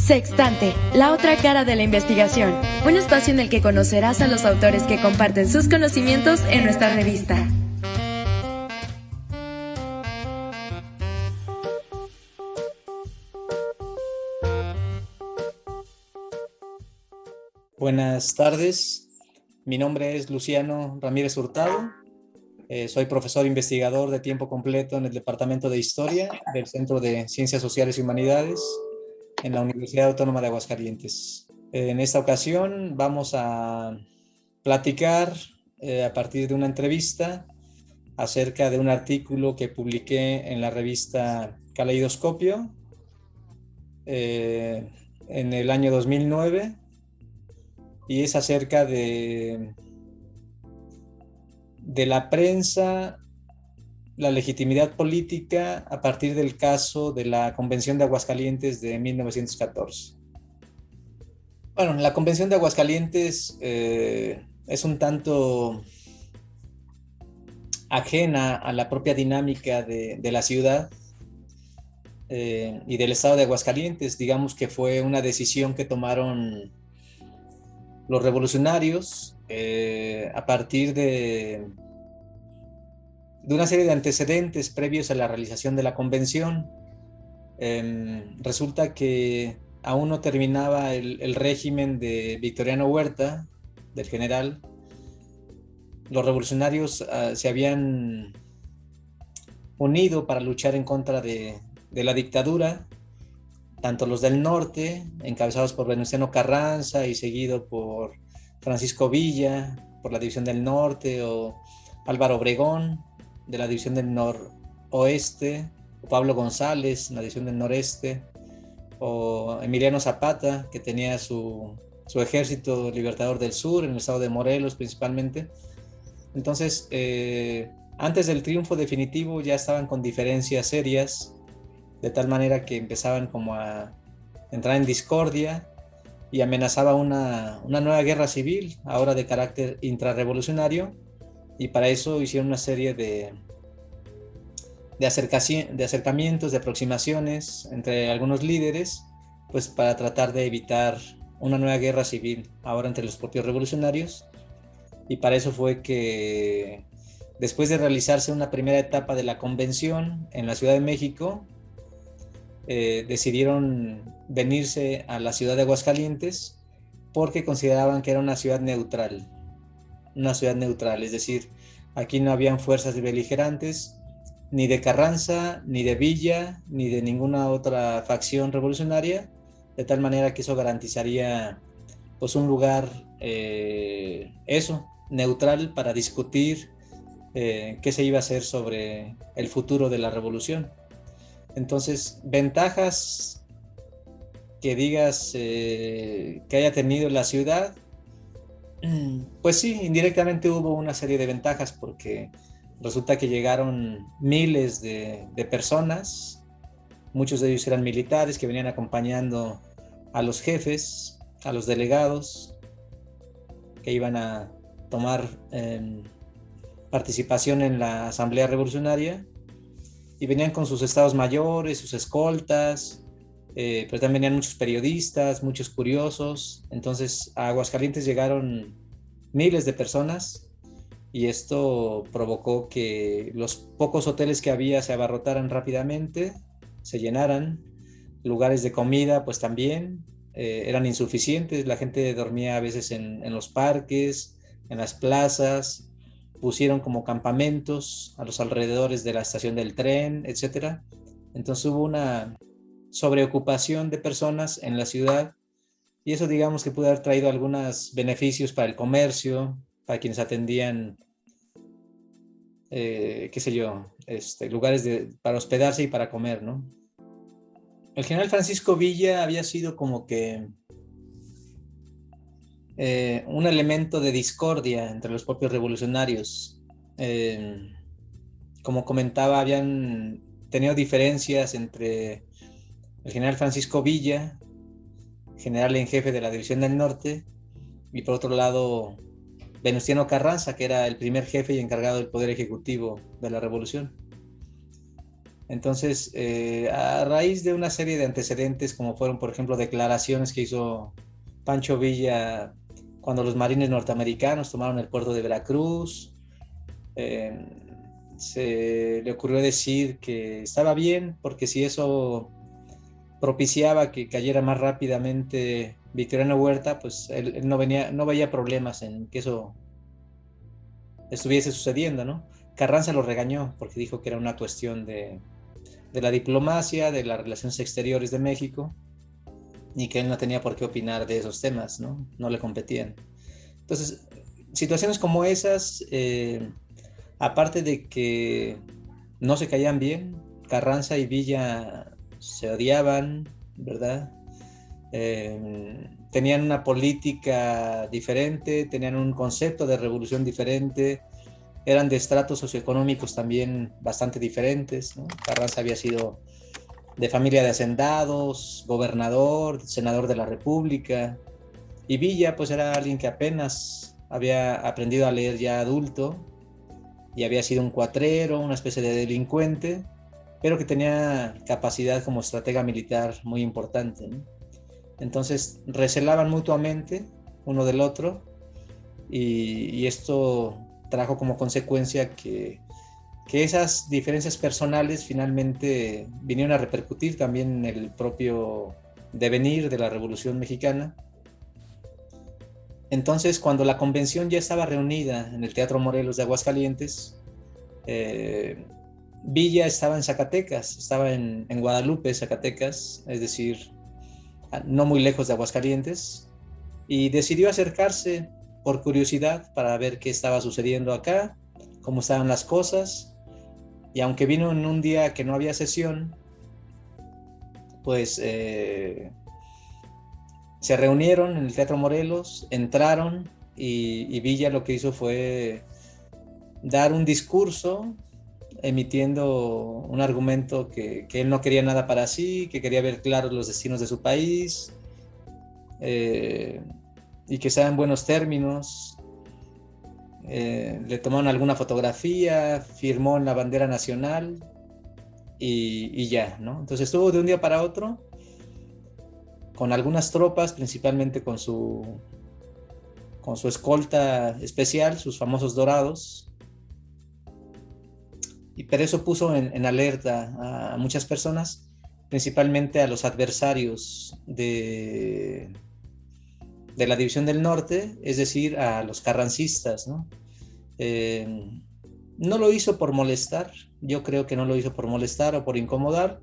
Sextante, la otra cara de la investigación. Un espacio en el que conocerás a los autores que comparten sus conocimientos en nuestra revista. Buenas tardes, mi nombre es Luciano Ramírez Hurtado, soy profesor investigador de tiempo completo en el Departamento de Historia del Centro de Ciencias Sociales y Humanidades en la Universidad Autónoma de Aguascalientes. En esta ocasión vamos a platicar a partir de una entrevista acerca de un artículo que publiqué en la revista Caleidoscopio en el año 2009. Y es acerca de la prensa, la legitimidad política a partir del caso de la Convención de Aguascalientes de 1914. Bueno, la Convención de Aguascalientes es un tanto ajena a la propia dinámica de la ciudad y del estado de Aguascalientes. Digamos que fue una decisión que tomaron los revolucionarios a partir de una serie de antecedentes previos a la realización de la convención. Resulta que aún no terminaba el régimen de Victoriano Huerta, del general. Los revolucionarios se habían unido para luchar en contra de la dictadura, tanto los del norte, encabezados por Venustiano Carranza y seguido por Francisco Villa, por la División del Norte, o Álvaro Obregón, de la División del Noroeste, o Pablo González, en la División del Noreste, o Emiliano Zapata, que tenía su ejército libertador del sur, en el estado de Morelos principalmente. Entonces, antes del triunfo definitivo ya estaban con diferencias serias, de tal manera que empezaban como a entrar en discordia y amenazaba una nueva guerra civil, ahora de carácter intrarrevolucionario, y para eso hicieron una serie de acercamientos, de aproximaciones entre algunos líderes, pues para tratar de evitar una nueva guerra civil, ahora entre los propios revolucionarios. Y para eso fue que, después de realizarse una primera etapa de la convención en la Ciudad de México, decidieron venirse a la ciudad de Aguascalientes porque consideraban que era una ciudad neutral, es decir, aquí no habían fuerzas beligerantes, ni de Carranza, ni de Villa, ni de ninguna otra facción revolucionaria, de tal manera que eso garantizaría pues un lugar neutral para discutir qué se iba a hacer sobre el futuro de la revolución. Entonces, ventajas que digas que haya tenido la ciudad, pues sí, indirectamente hubo una serie de ventajas, porque resulta que llegaron miles de personas, muchos de ellos eran militares que venían acompañando a los jefes, a los delegados que iban a tomar participación en la Asamblea Revolucionaria. Y venían con sus estados mayores, sus escoltas, pero también venían muchos periodistas, muchos curiosos. Entonces a Aguascalientes llegaron miles de personas y esto provocó que los pocos hoteles que había se abarrotaran rápidamente, se llenaran. Lugares de comida pues también eran insuficientes, la gente dormía a veces en los parques, en las plazas. Pusieron como campamentos a los alrededores de la estación del tren, etc. Entonces hubo una sobreocupación de personas en la ciudad, y eso digamos que pudo haber traído algunos beneficios para el comercio, para quienes atendían, lugares para hospedarse y para comer, ¿no? El general Francisco Villa había sido como que un elemento de discordia entre los propios revolucionarios. Como comentaba, habían tenido diferencias entre el general Francisco Villa, general en jefe de la División del Norte, y por otro lado Venustiano Carranza, que era el primer jefe y encargado del poder ejecutivo de la revolución. Entonces, a raíz de una serie de antecedentes, como fueron, por ejemplo, declaraciones que hizo Pancho Villa cuando los marines norteamericanos tomaron el puerto de Veracruz, eh, se le ocurrió decir que estaba bien, porque si eso propiciaba que cayera más rápidamente Victoriano Huerta, pues él no veía problemas en que eso estuviese sucediendo, ¿no? Carranza lo regañó porque dijo que era una cuestión de la diplomacia, de las relaciones exteriores de México, y que él no tenía por qué opinar de esos temas, ¿no? No le competían. Entonces, situaciones como esas, aparte de que no se caían bien, Carranza y Villa se odiaban, ¿verdad? Tenían una política diferente, tenían un concepto de revolución diferente, eran de estratos socioeconómicos también bastante diferentes, ¿no? Carranza había sido de familia de hacendados, gobernador, senador de la República, y Villa pues era alguien que apenas había aprendido a leer ya adulto y había sido un cuatrero, una especie de delincuente, pero que tenía capacidad como estratega militar muy importante, ¿no? Entonces recelaban mutuamente uno del otro, y esto trajo como consecuencia que esas diferencias personales finalmente vinieron a repercutir también en el propio devenir de la Revolución Mexicana. Entonces, cuando la convención ya estaba reunida en el Teatro Morelos de Aguascalientes, Villa estaba en Zacatecas, estaba en Guadalupe, Zacatecas, es decir, no muy lejos de Aguascalientes, y decidió acercarse por curiosidad para ver qué estaba sucediendo acá, cómo estaban las cosas. Y aunque vino en un día que no había sesión, pues se reunieron en el Teatro Morelos, entraron, y Villa lo que hizo fue dar un discurso emitiendo un argumento que él no quería nada para sí, que quería ver claros los destinos de su país, y que sea en buenos términos. Le tomaron alguna fotografía, firmó en la bandera nacional y ya, ¿no? Entonces estuvo de un día para otro con algunas tropas, principalmente con su escolta especial, sus famosos dorados, pero eso puso en alerta a muchas personas, principalmente a los adversarios de la División del Norte, es decir, a los carrancistas, ¿no? No lo hizo por molestar, yo creo que no lo hizo por molestar o por incomodar,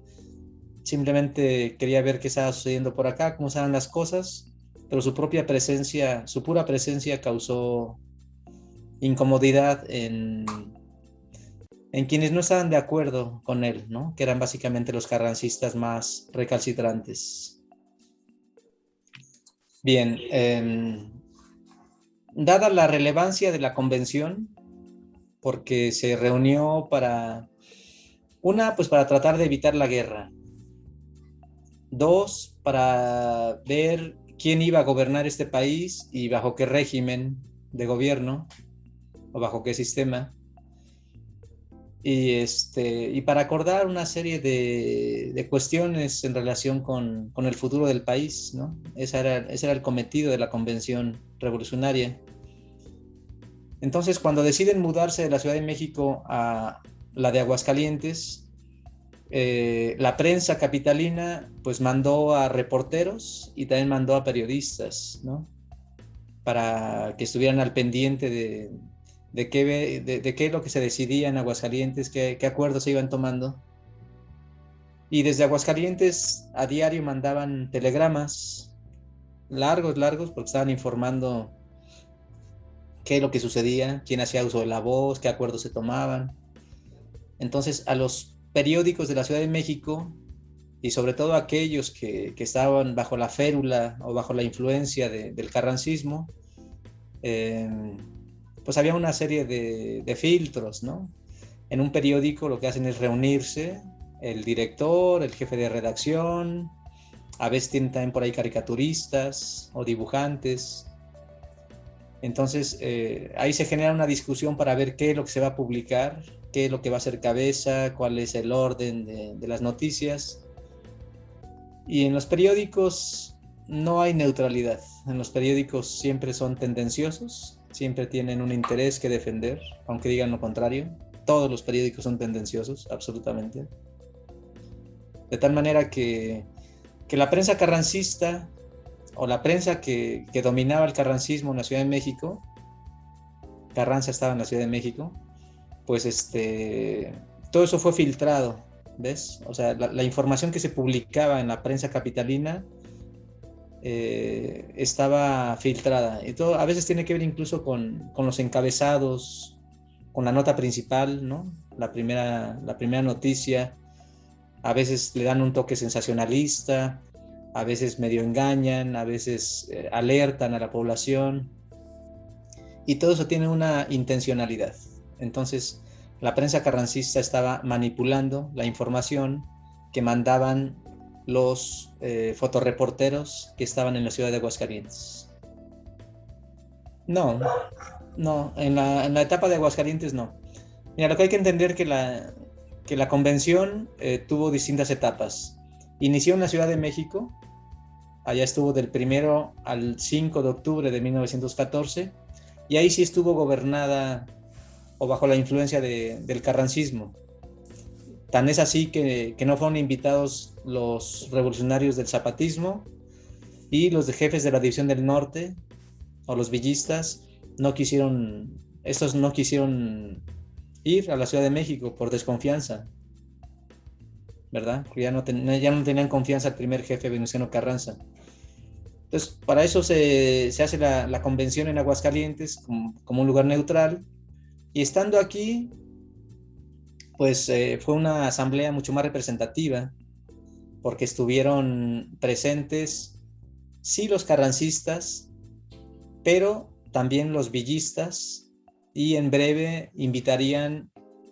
simplemente quería ver qué estaba sucediendo por acá, cómo estaban las cosas, pero su pura presencia causó incomodidad en quienes no estaban de acuerdo con él, ¿no? Que eran básicamente los carrancistas más recalcitrantes. Bien, dada la relevancia de la convención, porque se reunió para tratar de evitar la guerra. 2, para ver quién iba a gobernar este país y bajo qué régimen de gobierno o bajo qué sistema. Y para acordar una serie de cuestiones en relación con el futuro del país, ¿no? Ese era el cometido de la convención revolucionaria. Entonces, cuando deciden mudarse de la Ciudad de México a la de Aguascalientes, la prensa capitalina pues mandó a reporteros y también mandó a periodistas, ¿no? Para que estuvieran al pendiente de qué es lo que se decidía en Aguascalientes, qué acuerdos se iban tomando. Y desde Aguascalientes a diario mandaban telegramas largos, porque estaban informando qué es lo que sucedía, quién hacía uso de la voz, qué acuerdos se tomaban. Entonces, a los periódicos de la Ciudad de México, y sobre todo aquellos que estaban bajo la férula o bajo la influencia del carrancismo, pues había una serie de filtros, ¿no? En un periódico lo que hacen es reunirse el director, el jefe de redacción, a veces tienen también por ahí caricaturistas o dibujantes. Entonces ahí se genera una discusión para ver qué es lo que se va a publicar qué es lo que va a ser cabeza, cuál es el orden de las noticias. Y en los periódicos no hay neutralidad. En los periódicos siempre son tendenciosos, siempre tienen un interés que defender, aunque digan lo contrario. Todos los periódicos son tendenciosos, absolutamente. De tal manera que la prensa carrancista, o la prensa que dominaba el carrancismo en la Ciudad de México, Carranza estaba en la Ciudad de México, pues todo eso fue filtrado, ¿ves? O sea, la información que se publicaba en la prensa capitalina estaba filtrada. Y todo, a veces tiene que ver incluso con los encabezados, con la nota principal, ¿no? La primera noticia. A veces le dan un toque sensacionalista, a veces medio engañan, a veces alertan a la población. Y todo eso tiene una intencionalidad. Entonces, la prensa carrancista estaba manipulando la información que mandaban los fotoreporteros que estaban en la ciudad de Aguascalientes. No, en la etapa de Aguascalientes no. Mira, lo que hay que entender que la convención tuvo distintas etapas. Inició en la Ciudad de México, allá estuvo del 1 al 5 de octubre de 1914, y ahí sí estuvo gobernada o bajo la influencia del carrancismo. Tan es así que no fueron invitados los revolucionarios del zapatismo, y los jefes de la División del Norte, o los villistas, estos no quisieron ir a la Ciudad de México por desconfianza, ¿verdad? Ya no tenían confianza al primer jefe, Venustiano Carranza. Entonces, para eso se hace la convención en Aguascalientes como un lugar neutral, y estando aquí, pues fue una asamblea mucho más representativa, porque estuvieron presentes, sí, los carrancistas, pero también los villistas, y en breve invitarían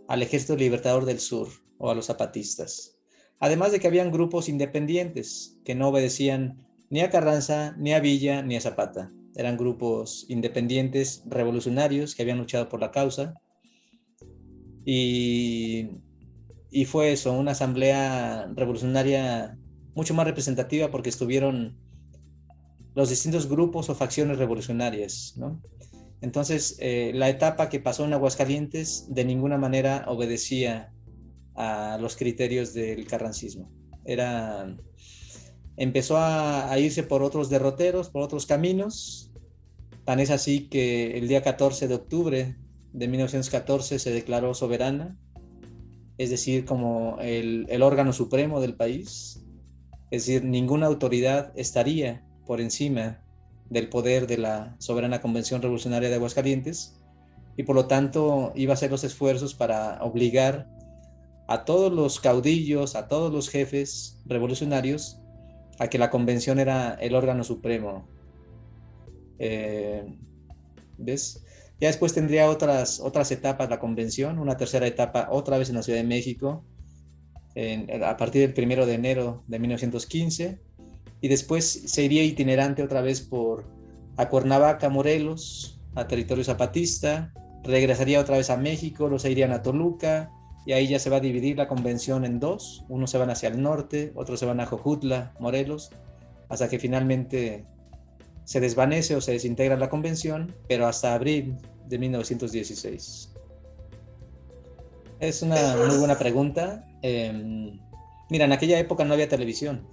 al Ejército Libertador del Sur o a los zapatistas. Además de que habían grupos independientes que no obedecían ni a Carranza, ni a Villa, ni a Zapata. Eran grupos independientes revolucionarios que habían luchado por la causa. Y fue eso, una asamblea revolucionaria mucho más representativa, porque estuvieron los distintos grupos o facciones revolucionarias, ¿no? Entonces, la etapa que pasó en Aguascalientes de ninguna manera obedecía a los criterios del carrancismo. Empezó a irse por otros derroteros, por otros caminos. Tan es así que el día 14 de octubre de 1914 se declaró soberana, es decir, como el órgano supremo del país. Es decir, ninguna autoridad estaría por encima del poder de la soberana Convención Revolucionaria de Aguascalientes, y por lo tanto iba a hacer los esfuerzos para obligar a todos los caudillos, a todos los jefes revolucionarios, a que la convención era el órgano supremo. ¿Ves? Ya después tendría otras etapas la convención, una tercera etapa otra vez en la Ciudad de México, a partir del 1 de enero de 1915, y después se iría itinerante otra vez a Cuernavaca, Morelos, a territorio zapatista, regresaría otra vez a México, los irían a Toluca, y ahí ya se va a dividir la convención en dos. Unos se van hacia el norte, otros se van a Jojutla, Morelos, hasta que finalmente se desvanece o se desintegra la convención, pero hasta abril de 1916. Es una muy buena pregunta. Mira, en aquella época no había televisión,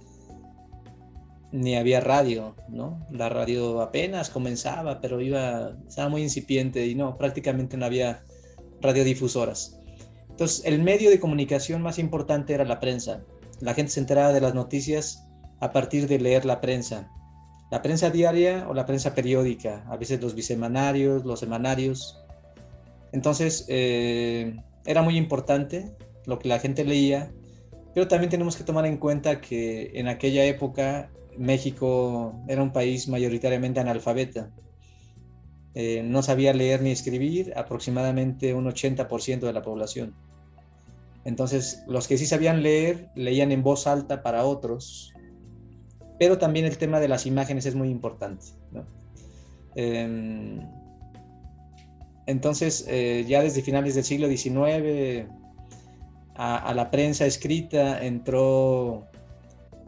ni había radio, ¿no? La radio apenas comenzaba, pero estaba muy incipiente, y prácticamente no había radiodifusoras. Entonces, el medio de comunicación más importante era la prensa. La gente se enteraba de las noticias a partir de leer la prensa diaria o la prensa periódica, a veces los bisemanarios, los semanarios. Entonces, era muy importante lo que la gente leía, pero también tenemos que tomar en cuenta que en aquella época México era un país mayoritariamente analfabeta. No sabía leer ni escribir aproximadamente un 80% de la población. Entonces, los que sí sabían leer, leían en voz alta para otros, pero también el tema de las imágenes es muy importante, ¿no? Entonces, ya desde finales del siglo XIX a la prensa escrita entró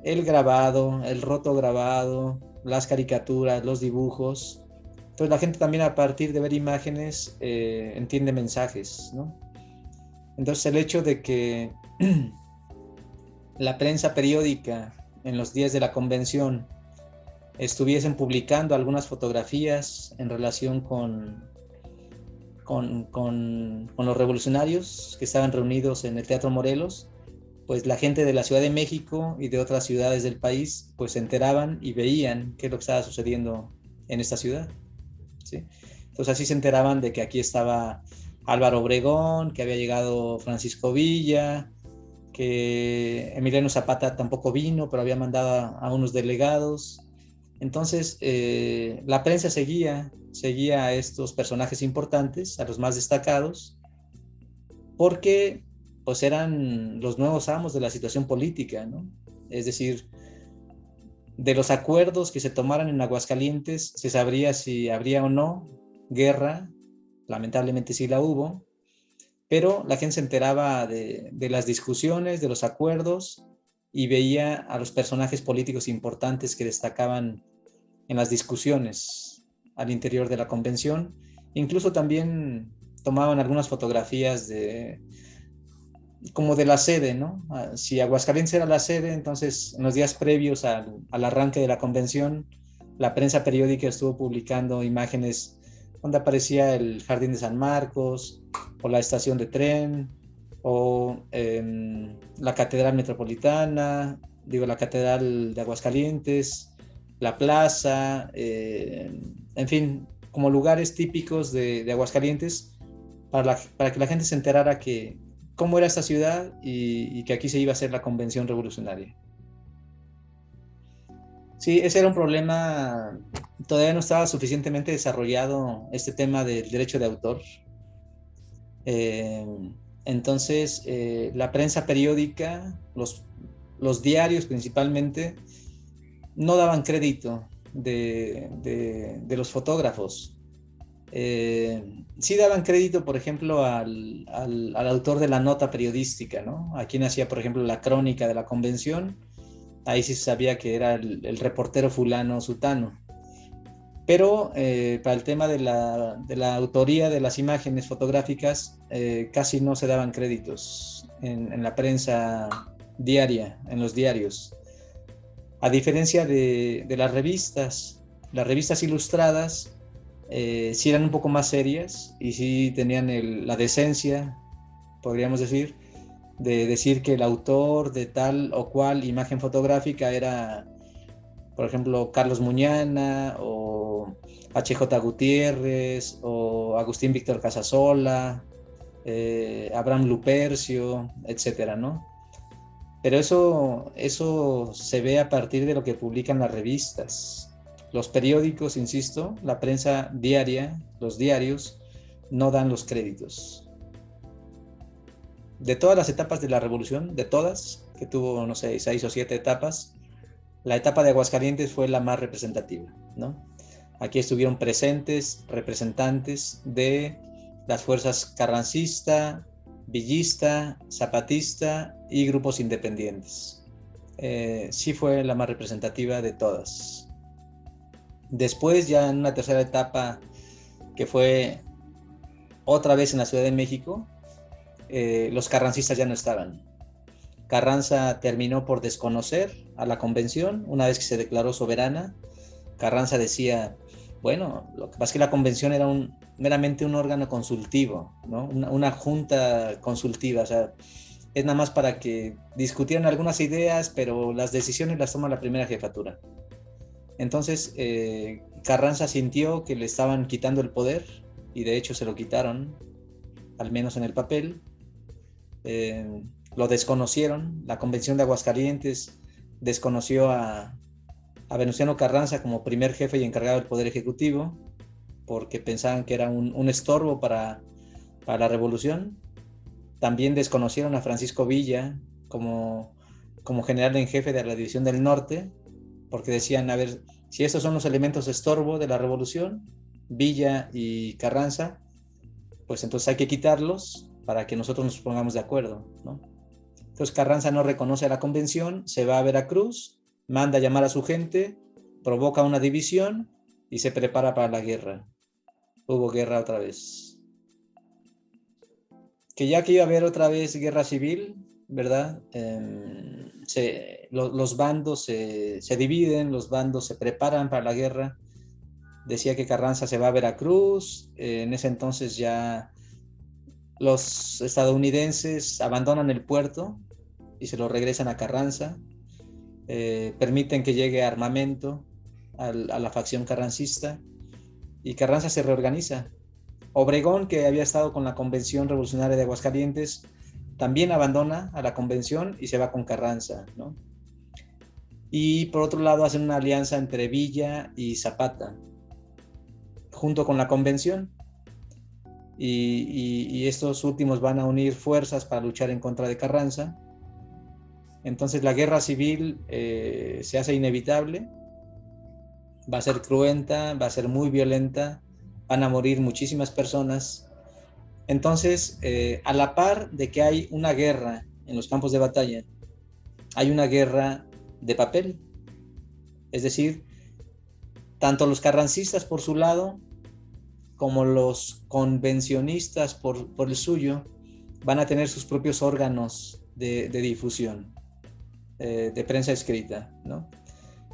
el grabado, el rotograbado, las caricaturas, los dibujos. Entonces la gente también, a partir de ver imágenes, entiende mensajes, ¿no? Entonces el hecho de que la prensa periódica en los días de la convención estuviesen publicando algunas fotografías en relación con los revolucionarios que estaban reunidos en el Teatro Morelos, pues la gente de la Ciudad de México y de otras ciudades del país pues se enteraban y veían qué es lo que estaba sucediendo en esta ciudad, ¿sí? Entonces así se enteraban de que aquí estaba Álvaro Obregón, que había llegado Francisco Villa, que Emiliano Zapata tampoco vino, pero había mandado a unos delegados. Entonces la prensa seguía a estos personajes importantes, a los más destacados, porque pues eran los nuevos amos de la situación política, ¿no? Es decir, de los acuerdos que se tomaran en Aguascalientes se sabría si habría o no guerra. Lamentablemente sí la hubo, pero la gente se enteraba de las discusiones, de los acuerdos, y veía a los personajes políticos importantes que destacaban en las discusiones al interior de la convención. Incluso también tomaban algunas fotografías como de la sede, ¿no? Si Aguascalientes era la sede, entonces en los días previos al arranque de la convención, la prensa periódica estuvo publicando imágenes donde aparecía el Jardín de San Marcos, o la estación de tren, o la Catedral Metropolitana, la Catedral de Aguascalientes, la plaza, en fin, como lugares típicos de Aguascalientes, para que la gente se enterara cómo era esta ciudad y que aquí se iba a hacer la convención revolucionaria. Sí, ese era un problema. Todavía no estaba suficientemente desarrollado este tema del derecho de autor. Entonces, la prensa periódica, los diarios principalmente, no daban crédito de los fotógrafos. Sí daban crédito, por ejemplo, al autor de la nota periodística, ¿no? A quien hacía, por ejemplo, la crónica de la convención. Ahí sí se sabía que era el reportero fulano sutano. Pero para el tema de la autoría de las imágenes fotográficas, casi no se daban créditos en la prensa diaria, en los diarios. A diferencia de las revistas ilustradas, sí eran un poco más serias y sí tenían la decencia, podríamos decir, de decir que el autor de tal o cual imagen fotográfica era, por ejemplo, Carlos Muñana, o H.J. Gutiérrez, o Agustín Víctor Casasola, Abraham Lupercio, etcétera, ¿no? Pero eso se ve a partir de lo que publican las revistas. Los periódicos, insisto, la prensa diaria, los diarios, no dan los créditos. De todas las etapas de la revolución, de todas, que tuvo, no sé, 6 o 7 etapas, la etapa de Aguascalientes fue la más representativa, ¿no? Aquí estuvieron presentes representantes de las fuerzas carrancista, villista, zapatista y grupos independientes. Sí fue la más representativa de todas. Después, ya en una tercera etapa, que fue otra vez en la Ciudad de México, los carrancistas ya no estaban. Carranza terminó por desconocer a la convención una vez que se declaró soberana. Carranza decía, bueno, lo que pasa es que la convención era meramente un órgano consultivo, ¿no? Una junta consultiva, o sea, es nada más para que discutieran algunas ideas, pero las decisiones las toma la primera jefatura. Entonces, Carranza sintió que le estaban quitando el poder, y de hecho se lo quitaron, al menos en el papel. Lo desconocieron. La convención de Aguascalientes desconoció a Venustiano Carranza como primer jefe y encargado del Poder Ejecutivo, porque pensaban que era un estorbo para la revolución. También desconocieron a Francisco Villa como general en jefe de la División del Norte, porque decían, a ver, si estos son los elementos estorbo de la revolución, Villa y Carranza, pues entonces hay que quitarlos para que nosotros nos pongamos de acuerdo, ¿no? Entonces Carranza no reconoce a la convención, se va a Veracruz, manda a llamar a su gente, provoca una división y se prepara para la guerra. Hubo guerra otra vez. Que ya que iba a haber otra vez guerra civil, ¿verdad? Los bandos se dividen, los bandos se preparan para la guerra. Decía que Carranza se va a Veracruz, en ese entonces ya los estadounidenses abandonan el puerto y se lo regresan a Carranza, permiten que llegue armamento a la facción carrancista y Carranza se reorganiza. Obregón, que había estado con la Convención Revolucionaria de Aguascalientes, también abandona a la convención y se va con Carranza, ¿no? Y por otro lado hacen una alianza entre Villa y Zapata, junto con la convención. Y estos últimos van a unir fuerzas para luchar en contra de Carranza. Entonces la guerra civil se hace inevitable, va a ser cruenta, va a ser muy violenta, van a morir muchísimas personas. Entonces, a la par de que hay una guerra en los campos de batalla, hay una guerra de papel. Es decir, tanto los carrancistas por su lado, como los convencionistas por el suyo, van a tener sus propios órganos de difusión, de prensa escrita, ¿no?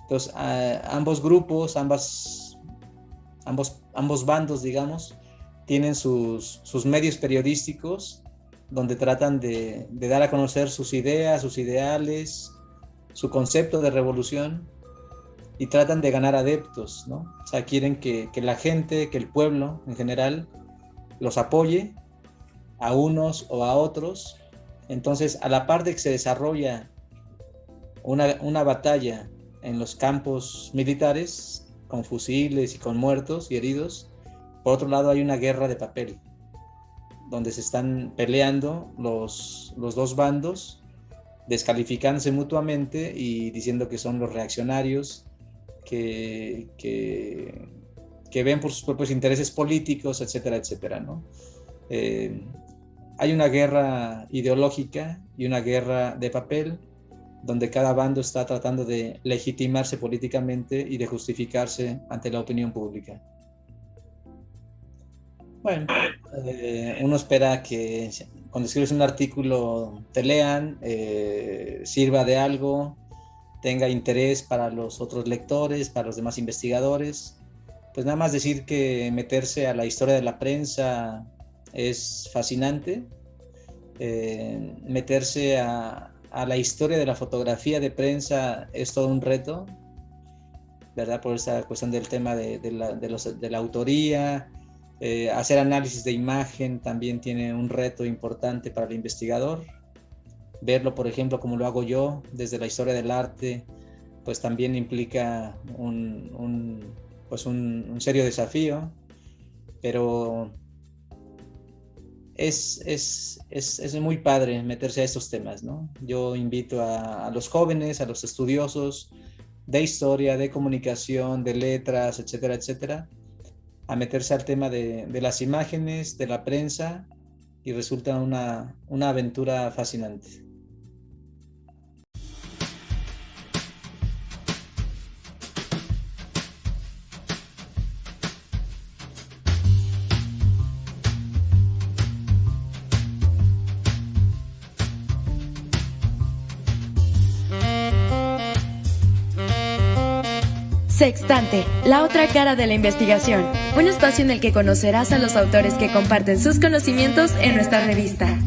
Entonces, ambos grupos, ambos bandos, digamos, tienen sus medios periodísticos donde tratan de dar a conocer sus ideas, sus ideales, su concepto de revolución y tratan de ganar adeptos, ¿no? O sea, quieren que la gente, que el pueblo en general los apoye a unos o a otros. Entonces, a la par de que se desarrolla una batalla en los campos militares, con fusiles y con muertos y heridos, por otro lado hay una guerra de papel, donde se están peleando los dos bandos, descalificándose mutuamente y diciendo que son los reaccionarios, que ven por sus propios intereses políticos, etcétera, etcétera, ¿no? Hay una guerra ideológica y una guerra de papel, donde cada bando está tratando de legitimarse políticamente y de justificarse ante la opinión pública. Bueno, uno espera que cuando escribes un artículo te lean, sirva de algo, tenga interés para los otros lectores, para los demás investigadores. Pues nada más decir que meterse a la historia de la prensa es fascinante, meterse a la historia de la fotografía de prensa es todo un reto, ¿verdad? Por esa cuestión del tema de la autoría. Hacer análisis de imagen también tiene un reto importante para el investigador. Verlo, por ejemplo, como lo hago yo, desde la historia del arte, pues también implica un serio desafío, pero es muy padre meterse a estos temas, ¿no? Yo invito a los jóvenes, a los estudiosos de historia, de comunicación, de letras, etcétera, etcétera, a meterse al tema de las imágenes, de la prensa, y resulta una aventura fascinante. Sextante, la otra cara de la investigación. Un espacio en el que conocerás a los autores que comparten sus conocimientos en nuestra revista.